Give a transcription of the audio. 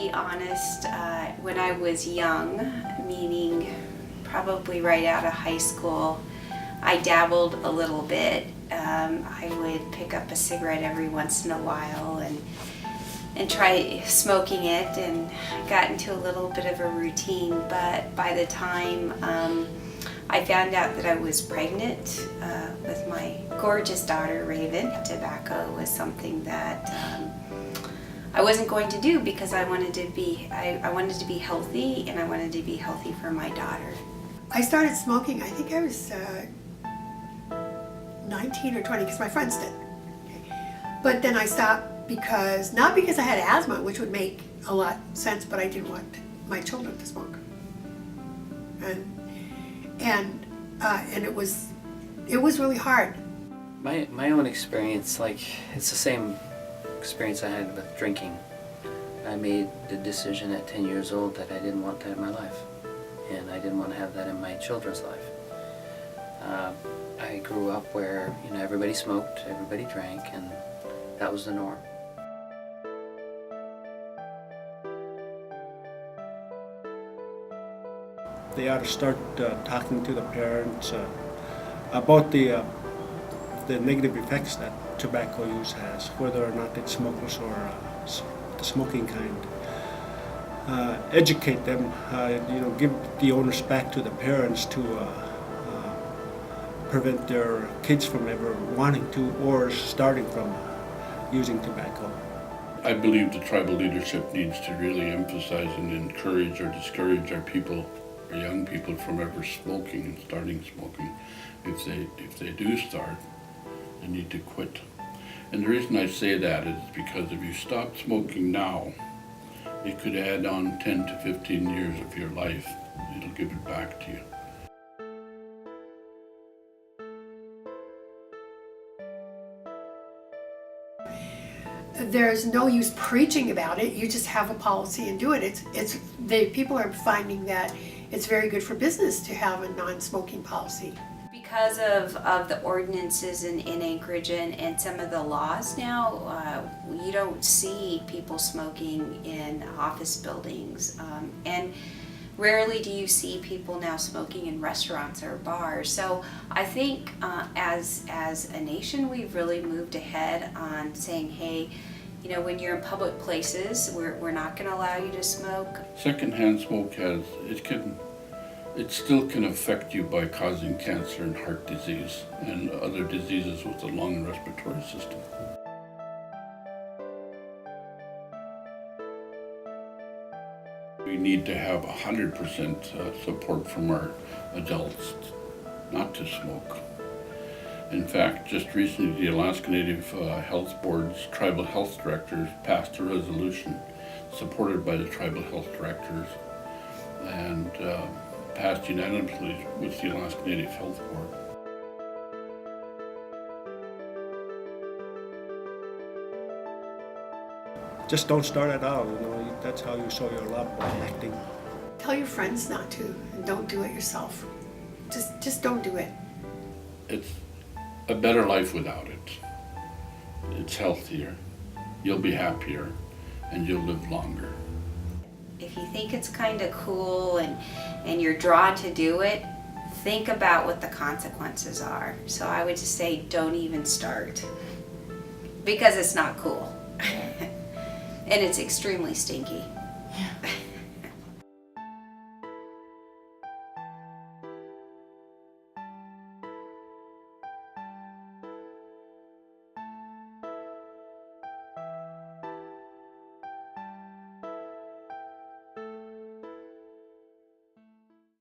be honest, when I was young, meaning probably right out of high school, I dabbled a little bit. I would pick up a cigarette every once in a while and try smoking it, and got into a little bit of a routine. But by the time I found out that I was pregnant with my gorgeous daughter, Raven, tobacco was something that I wasn't going to do, because I wanted to be healthy, and I wanted to be healthy for my daughter. I started smoking, I think I was 19 or 20, because my friends did. But then I stopped not because I had asthma, which would make a lot of sense, but I didn't want my children to smoke. And it was really hard. My own experience, it's the same experience I had with drinking. I made the decision at 10 years old that I didn't want that in my life, and I didn't want to have that in my children's life. I grew up where everybody smoked, everybody drank, and that was the norm. They ought to start talking to the parents about the negative effects that tobacco use has, whether or not it's smokers or the smoking kind. Educate them, give the onus back to the parents to prevent their kids from ever wanting to or starting from using tobacco. I believe the tribal leadership needs to really emphasize and encourage or discourage our people, our young people, from ever smoking and starting smoking. If they do start, they need to quit. And the reason I say that is because if you stop smoking now, it could add on 10 to 15 years of your life. It'll give it back to you. There's no use preaching about it. You just have a policy and do it. People are finding that it's very good for business to have a non-smoking policy. Because of the ordinances in Anchorage and some of the laws now, you don't see people smoking in office buildings, and rarely do you see people now smoking in restaurants or bars. So I think as a nation, we've really moved ahead on saying, hey, when you're in public places, we're not going to allow you to smoke. Secondhand smoke it still can affect you by causing cancer and heart disease and other diseases with the lung and respiratory system. We need to have 100% support from our adults not to smoke. In fact, just recently the Alaska Native Health Board's tribal health directors passed a resolution supported by the tribal health directors and passed unanimously with the Alaska Native Health Board. Just don't start at all, that's how you show your love, by acting. Tell your friends not to, and don't do it yourself. Just don't do it. It's a better life without it. It's healthier, you'll be happier, and you'll live longer. If you think it's kind of cool and you're drawn to do it, think about what the consequences are. So I would just say don't even start, because it's not cool. And it's extremely stinky.